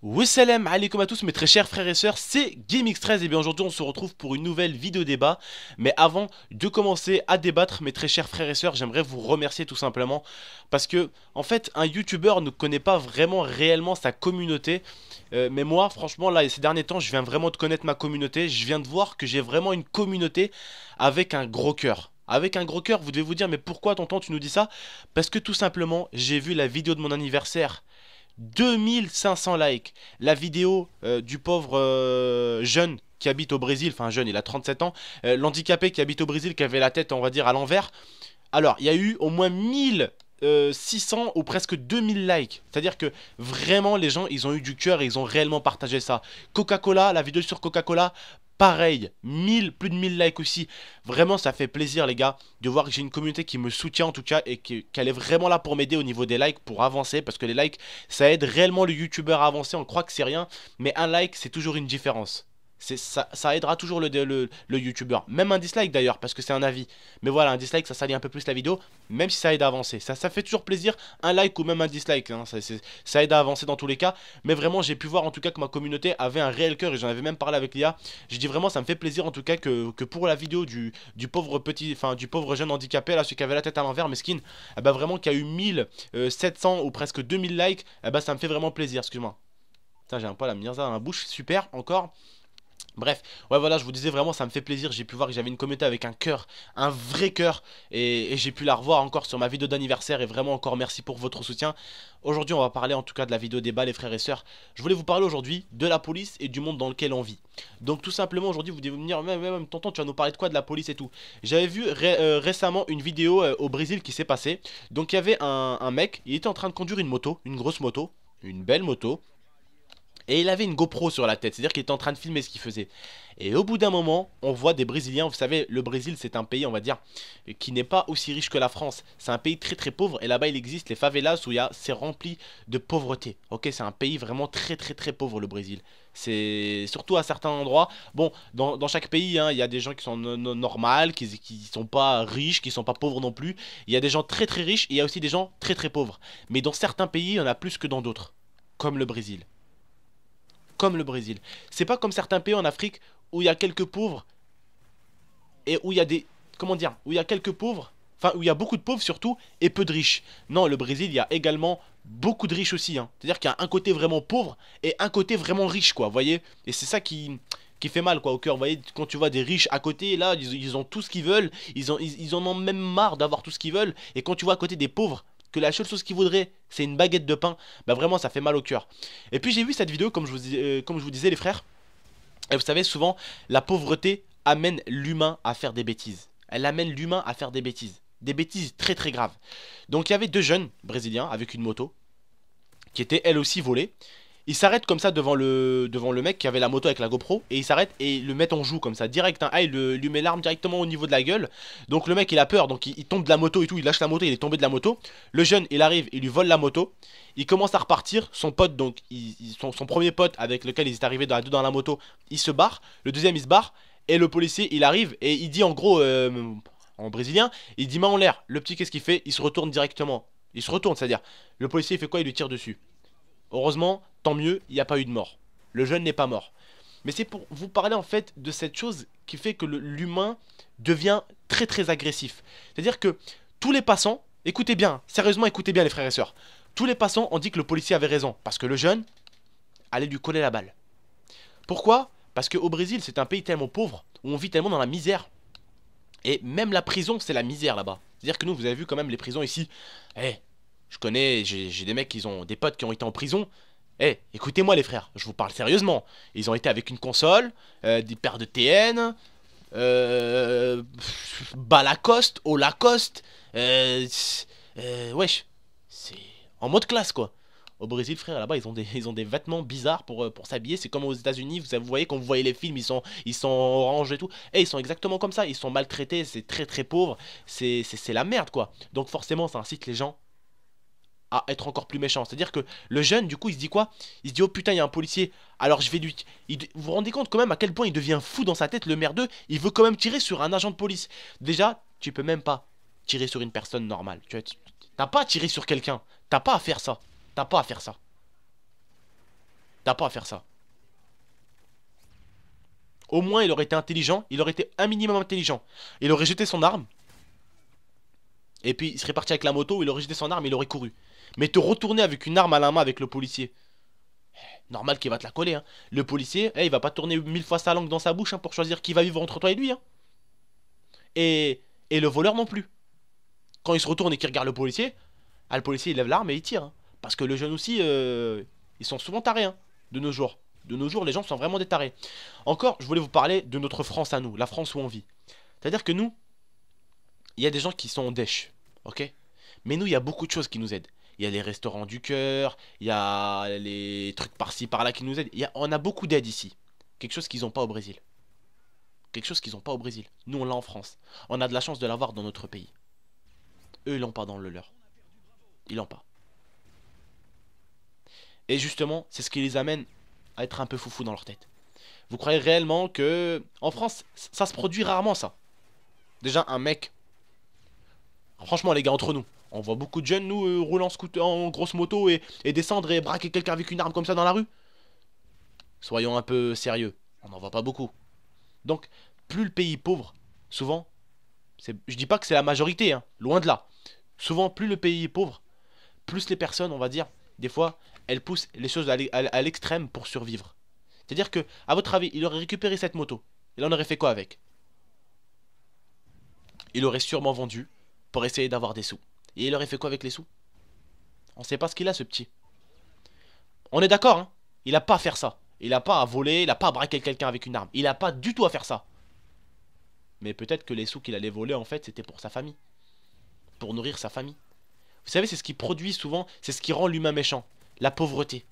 Wassalam alaikum à tous mes très chers frères et sœurs, c'est GameX13 et bien aujourd'hui on se retrouve pour une nouvelle vidéo débat. Mais avant de commencer à débattre mes très chers frères et sœurs, j'aimerais vous remercier tout simplement. Parce que en fait un youtubeur ne connaît pas vraiment réellement sa communauté. Mais moi franchement là ces derniers temps je viens vraiment de connaître ma communauté. Je viens de voir que j'ai vraiment une communauté avec un gros cœur. Avec un gros cœur, vous devez vous dire mais pourquoi tonton tu nous dis ça? Parce que tout simplement j'ai vu la vidéo de mon anniversaire, 2500 likes. La vidéo du pauvre jeune qui habite au Brésil, enfin jeune, il a 37 ans, l'handicapé qui habite au Brésil, qui avait la tête, on va dire, à l'envers. Alors, il y a eu au moins 1600 ou presque 2000 likes. C'est-à-dire que vraiment, les gens, ils ont eu du cœur et ils ont réellement partagé ça. Coca-Cola, la vidéo sur Coca-Cola, pareil, plus de 1000 likes aussi. Vraiment ça fait plaisir les gars de voir que j'ai une communauté qui me soutient en tout cas. Et qu'elle est vraiment là pour m'aider au niveau des likes, pour avancer. Parce que les likes ça aide réellement le youtubeur à avancer. On croit que c'est rien, mais un like c'est toujours une différence. Ça aidera toujours le youtubeur. Même un dislike d'ailleurs, parce que c'est un avis. Mais voilà, un dislike ça salit un peu plus la vidéo. Même si ça aide à avancer, ça fait toujours plaisir. Un like ou même un dislike hein, ça aide à avancer dans tous les cas. Mais vraiment j'ai pu voir en tout cas que ma communauté avait un réel cœur. Et j'en avais même parlé avec l'IA. J'ai dit vraiment ça me fait plaisir en tout cas que pour la vidéo du pauvre petit, enfin du pauvre jeune handicapé là, celui qui avait la tête à l'envers, mesquine, bah vraiment qu'il y a eu 1700 ou presque 2000 likes. Bah ça me fait vraiment plaisir, excuse-moi. Putain j'ai un poil à Mirza dans la bouche, super encore. Bref, ouais voilà, je vous disais vraiment ça me fait plaisir, j'ai pu voir que j'avais une communauté avec un cœur, un vrai cœur. Et j'ai pu la revoir encore sur ma vidéo d'anniversaire et vraiment encore merci pour votre soutien. Aujourd'hui on va parler en tout cas de la vidéo débat les frères et sœurs. Je voulais vous parler aujourd'hui de la police et du monde dans lequel on vit. Donc tout simplement aujourd'hui vous devez me dire, même tonton tu vas nous parler de quoi, de la police et tout. J'avais vu récemment une vidéo au Brésil qui s'est passée. Donc il y avait un mec, il était en train de conduire une moto, une grosse moto, une belle moto. Et il avait une GoPro sur la tête, c'est-à-dire qu'il était en train de filmer ce qu'il faisait. Et au bout d'un moment, on voit des Brésiliens, vous savez, le Brésil c'est un pays, on va dire, qui n'est pas aussi riche que la France. C'est un pays très très pauvre et là-bas il existe les favelas où c'est rempli de pauvreté. Ok, c'est un pays vraiment très très très pauvre le Brésil. C'est surtout à certains endroits. Bon, dans chaque pays, hein, il y a des gens qui sont normales, qui sont pas riches, qui sont pas pauvres non plus. Il y a des gens très très riches et il y a aussi des gens très très pauvres. Mais dans certains pays, il y en a plus que dans d'autres, comme le Brésil. Comme le Brésil. C'est pas comme certains pays en Afrique où il y a quelques pauvres et où il y a des... Comment dire? Où il y a quelques pauvres, enfin où il y a beaucoup de pauvres surtout et peu de riches. Non, le Brésil, il y a également beaucoup de riches aussi. Hein. C'est-à-dire qu'il y a un côté vraiment pauvre et un côté vraiment riche, quoi, vous voyez? Et c'est ça qui fait mal, quoi, au cœur. Vous voyez, quand tu vois des riches à côté, là, ils ont tout ce qu'ils veulent. Ils en ont même marre d'avoir tout ce qu'ils veulent. Et quand tu vois à côté des pauvres, que la seule chose qu'ils voudraient c'est une baguette de pain, bah vraiment ça fait mal au cœur. Et puis j'ai vu cette vidéo comme je vous disais les frères. Et vous savez souvent la pauvreté amène l'humain à faire des bêtises. Elle amène l'humain à faire des bêtises. Des bêtises très très graves. Donc il y avait deux jeunes brésiliens avec une moto qui étaient elles aussi volées. Il s'arrête comme ça devant le mec qui avait la moto avec la GoPro. Et il s'arrête et le met en joue comme ça direct hein. Ah, il lui met l'arme directement au niveau de la gueule. Donc le mec il a peur, donc il tombe de la moto et tout. Il lâche la moto, il est tombé de la moto. Le jeune il arrive, il lui vole la moto. Il commence à repartir, son pote donc son premier pote avec lequel ils étaient arrivés dans la moto, il se barre. Le deuxième il se barre. Et le policier il arrive et il dit en gros en brésilien, il dit main en l'air. Le petit qu'est-ce qu'il fait? Il se retourne directement. Il se retourne, c'est à dire le policier il fait quoi? Il lui tire dessus. Heureusement, tant mieux, il n'y a pas eu de mort. Le jeune n'est pas mort. Mais c'est pour vous parler en fait de cette chose qui fait que l'humain devient très très agressif. C'est-à-dire que tous les passants, écoutez bien, sérieusement écoutez bien les frères et sœurs. Tous les passants ont dit que le policier avait raison. Parce que le jeune allait lui coller la balle. Pourquoi? Parce qu'au Brésil c'est un pays tellement pauvre, où on vit tellement dans la misère. Et même la prison c'est la misère là-bas. C'est-à-dire que nous vous avez vu quand même les prisons ici. Je connais, j'ai des mecs qui ont des potes qui ont été en prison. Écoutez-moi les frères, je vous parle sérieusement. Ils ont été avec une console, des paires de TN, bas Lacoste, haut Lacoste, wesh, c'est en mode classe quoi. Au Brésil, frère, là-bas, ils ont des vêtements bizarres pour s'habiller. C'est comme aux États-Unis. Vous voyez, quand vous voyez les films, ils sont orange et tout. Et ils sont exactement comme ça. Ils sont maltraités. C'est très très pauvre. C'est la merde, quoi. Donc forcément, ça incite les gens à être encore plus méchants. C'est-à-dire que le jeune, du coup, il se dit quoi? Il se dit, oh putain, il y a un policier. Alors je vais lui. Vous vous rendez compte quand même à quel point il devient fou dans sa tête, le merdeux. Il veut quand même tirer sur un agent de police. Déjà, tu peux même pas tirer sur une personne normale. Tu vois, t'as pas à tirer sur quelqu'un. T'as pas à faire ça. T'as pas à faire ça. T'as pas à faire ça. Au moins, il aurait été intelligent. Il aurait été un minimum intelligent. Il aurait jeté son arme. Et puis, il serait parti avec la moto. Il aurait jeté son arme. Il aurait couru. Mais te retourner avec une arme à la main avec le policier. Normal qu'il va te la coller, hein. Le policier, il va pas tourner 1000 fois sa langue dans sa bouche, hein, pour choisir qui va vivre entre toi et lui, hein. Et le voleur non plus. Quand il se retourne et qu'il regarde le policier, le policier il lève l'arme et il tire, hein. Parce que le jeune aussi, ils sont souvent tarés, hein, de nos jours. De nos jours, les gens sont vraiment des tarés. Encore, je voulais vous parler de notre France à nous, la France où on vit. C'est-à-dire que nous, il y a des gens qui sont en dèche, ok? Mais nous, il y a beaucoup de choses qui nous aident. Il y a les restaurants du cœur, il y a les trucs par-ci par-là qui nous aident. On a beaucoup d'aide ici. Quelque chose qu'ils n'ont pas au Brésil. Quelque chose qu'ils n'ont pas au Brésil. Nous, on l'a en France. On a de la chance de l'avoir dans notre pays. Eux, ils l'ont pas dans le leur. Ils l'ont pas. Et justement, c'est ce qui les amène à être un peu foufou dans leur tête. Vous croyez réellement que... En France, ça se produit rarement, ça. Déjà, un mec... Franchement, les gars, entre nous, on voit beaucoup de jeunes, nous, rouler en scooter, en grosse moto et descendre et braquer quelqu'un avec une arme comme ça dans la rue. Soyons un peu sérieux. On n'en voit pas beaucoup. Donc, plus le pays est pauvre, souvent, je dis pas que c'est la majorité, hein, loin de là. Souvent, plus le pays est pauvre, plus les personnes, on va dire, des fois, elles poussent les choses à l'extrême pour survivre. C'est-à-dire que, à votre avis, il aurait récupéré cette moto. Il en aurait fait quoi avec? Il aurait sûrement vendu pour essayer d'avoir des sous. Et il aurait fait quoi avec les sous? On sait pas ce qu'il a, ce petit. On est d'accord, hein? Il a pas à faire ça. Il a pas à voler, il a pas à braquer quelqu'un avec une arme. Il a pas du tout à faire ça. Mais peut-être que les sous qu'il allait voler, en fait, c'était pour sa famille. Pour nourrir sa famille. Vous savez, c'est ce qui produit souvent, c'est ce qui rend l'humain méchant. La pauvreté.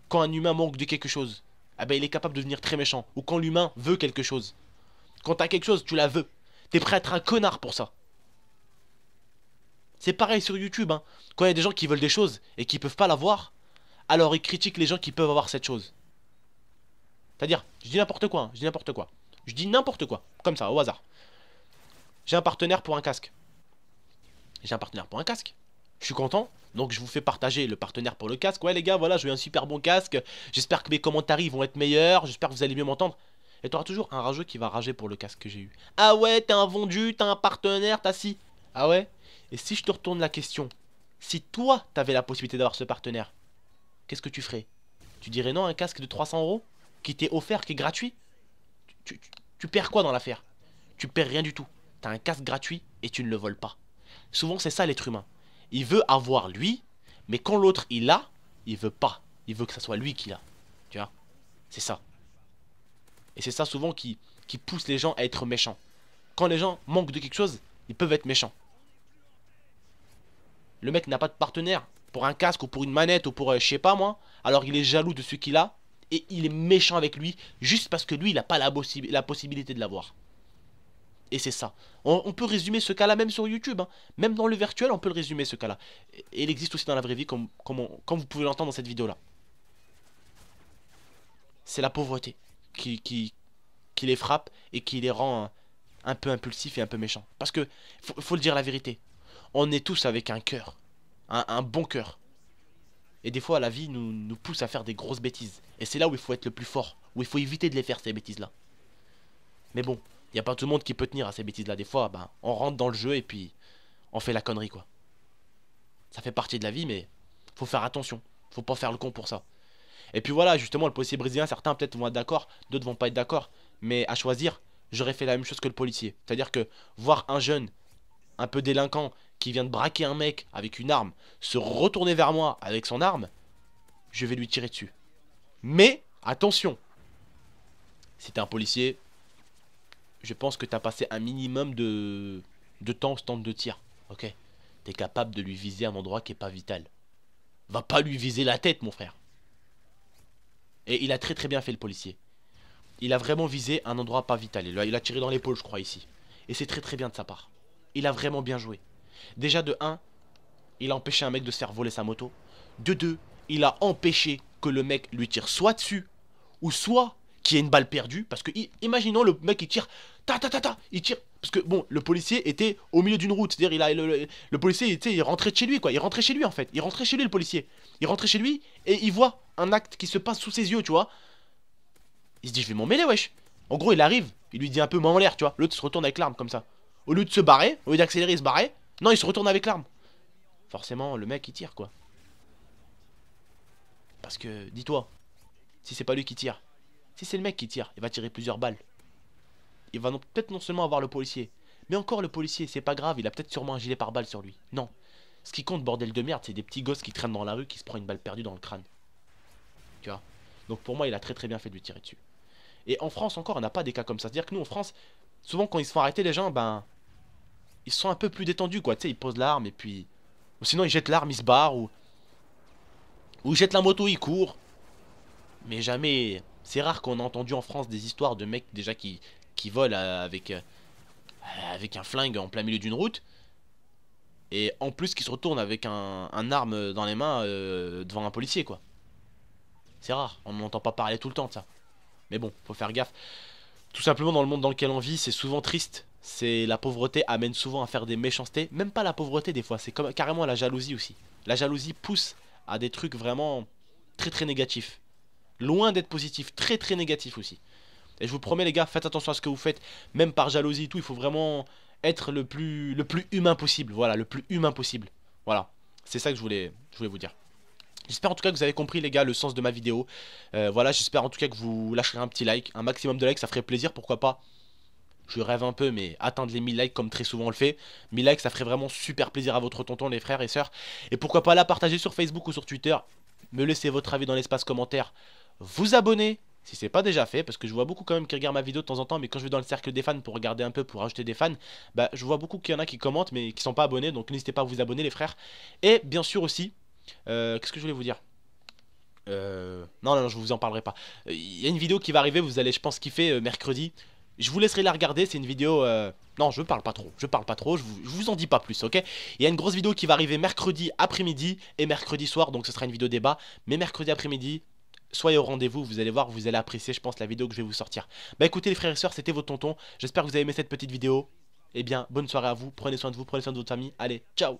Quand un humain manque de quelque chose, ah ben il est capable de devenir très méchant. Ou quand l'humain veut quelque chose. Quand t'as quelque chose, tu la veux. T'es prêt à être un connard pour ça. C'est pareil sur YouTube, hein. Quand il y a des gens qui veulent des choses et qui peuvent pas l'avoir, alors ils critiquent les gens qui peuvent avoir cette chose. C'est-à-dire, je dis n'importe quoi, hein, je dis n'importe quoi. Je dis n'importe quoi, comme ça, au hasard. J'ai un partenaire pour un casque. J'ai un partenaire pour un casque. Je suis content, donc je vous fais partager le partenaire pour le casque. Ouais les gars, voilà, j'ai eu un super bon casque. J'espère que mes commentaires vont être meilleurs. J'espère que vous allez mieux m'entendre. Et t'auras toujours un rageux qui va rager pour le casque que j'ai eu. Ah ouais, t'es un vendu, t'as un partenaire, t'as si. Ah ouais. Et si je te retourne la question, si toi t'avais la possibilité d'avoir ce partenaire, qu'est-ce que tu ferais? Tu dirais non à un casque de 300 € qui t'est offert, qui est gratuit? Tu perds quoi dans l'affaire? Tu perds rien du tout. T'as un casque gratuit et tu ne le voles pas. Souvent c'est ça l'être humain. Il veut avoir lui, mais quand l'autre il a, il veut pas. Il veut que ça soit lui qui l'a. Tu vois? C'est ça. Et c'est ça souvent qui pousse les gens à être méchants. Quand les gens manquent de quelque chose, ils peuvent être méchants. Le mec n'a pas de partenaire pour un casque ou pour une manette ou pour je sais pas moi. Alors il est jaloux de ce qu'il a et il est méchant avec lui juste parce que lui il n'a pas la possibilité de l'avoir. Et c'est ça. On peut résumer ce cas-là même sur YouTube, hein. Même dans le virtuel, on peut le résumer ce cas-là. Et il existe aussi dans la vraie vie, comme vous pouvez l'entendre dans cette vidéo-là. C'est la pauvreté qui les frappe et qui les rend un peu impulsifs et un peu méchants. Parce que, faut le dire la vérité, on est tous avec un cœur, un bon cœur. Et des fois, la vie nous pousse à faire des grosses bêtises. Et c'est là où il faut être le plus fort, où il faut éviter de les faire, ces bêtises-là. Mais bon, il n'y a pas tout le monde qui peut tenir à ces bêtises-là. Des fois, ben, on rentre dans le jeu et puis on fait la connerie, quoi. Ça fait partie de la vie, mais faut faire attention. Faut pas faire le con pour ça. Et puis voilà, justement, le policier brésilien, certains peut-être vont être d'accord, d'autres vont pas être d'accord. Mais à choisir, j'aurais fait la même chose que le policier. C'est-à-dire que voir un jeune, un peu délinquant, qui vient de braquer un mec avec une arme, se retourner vers moi avec son arme, je vais lui tirer dessus. Mais, attention, si t'es un policier, je pense que t'as passé un minimum de temps au stand de tir. Ok? T'es capable de lui viser un endroit qui est pas vital. va pas lui viser la tête, mon frère. Et il a très très bien fait, le policier. Il a vraiment visé un endroit pas vital. Il a tiré dans l'épaule, je crois, ici. Et c'est très très bien de sa part. Il a vraiment bien joué. Déjà, de un, il a empêché un mec de se faire voler sa moto. De deux, il a empêché que le mec lui tire soit dessus, ou soit qu'il y ait une balle perdue. Parce que, imaginons, le mec il tire, il tire. Parce que, bon, le policier était au milieu d'une route. C'est-à-dire, le policier, il rentrait de chez lui, quoi. Il rentrait chez lui, en fait. Il rentrait chez lui, le policier. Il rentrait chez lui et il voit un acte qui se passe sous ses yeux, tu vois. Il se dit, je vais m'en mêler, wesh. En gros, il arrive, il lui dit un peu main en l'air, tu vois. L'autre se retourne avec l'arme, comme ça. Au lieu de se barrer, au lieu d'accélérer, il se barrait. Non, il se retourne avec l'arme. Forcément, le mec, il tire, quoi. Parce que, dis-toi, si c'est pas lui qui tire, si c'est le mec qui tire, il va tirer plusieurs balles. Il va peut-être non seulement avoir le policier, mais encore le policier, c'est pas grave, il a peut-être sûrement un gilet pare-balles sur lui. Non. Ce qui compte, bordel de merde, c'est des petits gosses qui traînent dans la rue, qui se prennent une balle perdue dans le crâne. Tu vois. Donc pour moi, il a très très bien fait de lui tirer dessus. Et en France encore, on n'a pas des cas comme ça. C'est-à-dire que nous, en France, souvent quand ils se font arrêter, les gens, ben, ils sont un peu plus détendus, quoi. Tu sais, ils posent l'arme et puis... Ou sinon, ils jettent l'arme, ils se barrent, ou ils jettent la moto, ils courent. Mais jamais... C'est rare qu'on a entendu en France des histoires de mecs déjà qui volent avec un flingue en plein milieu d'une route. Et en plus qui se retournent avec un arme dans les mains devant un policier, quoi. C'est rare, on n'entend pas parler tout le temps de ça. Mais bon, faut faire gaffe. Tout simplement, dans le monde dans lequel on vit, c'est souvent triste. C'est la pauvreté amène souvent à faire des méchancetés. Même pas la pauvreté des fois, c'est comme carrément la jalousie aussi. La jalousie pousse à des trucs vraiment très très négatifs. Loin d'être positif, très très négatif aussi. Et je vous promets les gars, faites attention à ce que vous faites. Même par jalousie et tout, il faut vraiment être le plus humain possible. Voilà, le plus humain possible. Voilà, c'est ça que je voulais vous dire. J'espère en tout cas que vous avez compris les gars le sens de ma vidéo. Voilà, j'espère en tout cas que vous lâcherez un petit like, un maximum de likes, ça ferait plaisir, pourquoi pas. Je rêve un peu, mais atteindre les 1000 likes comme très souvent on le fait. 1000 likes, ça ferait vraiment super plaisir à votre tonton, les frères et sœurs. Et pourquoi pas la partager sur Facebook ou sur Twitter. Me laisser votre avis dans l'espace commentaire. Vous abonner si c'est pas déjà fait, parce que je vois beaucoup quand même qui regardent ma vidéo de temps en temps, mais quand je vais dans le cercle des fans pour regarder un peu, pour rajouter des fans, bah je vois beaucoup qu'il y en a qui commentent mais qui sont pas abonnés, donc n'hésitez pas à vous abonner les frères. Et bien sûr aussi, qu'est-ce que je voulais vous dire? Non, je vous en parlerai pas. Il y a une vidéo qui va arriver, vous allez je pense kiffer mercredi. Je vous laisserai la regarder, c'est une vidéo... Non, je parle pas trop, je vous en dis pas plus, ok? Il y a une grosse vidéo qui va arriver mercredi après-midi et mercredi soir, donc ce sera une vidéo débat. Mais mercredi après-midi, soyez au rendez-vous, vous allez voir, vous allez apprécier, je pense, la vidéo que je vais vous sortir. Bah écoutez les frères et sœurs, c'était votre tonton. J'espère que vous avez aimé cette petite vidéo. Eh bien, bonne soirée à vous, prenez soin de vous, prenez soin de votre famille. Allez, ciao!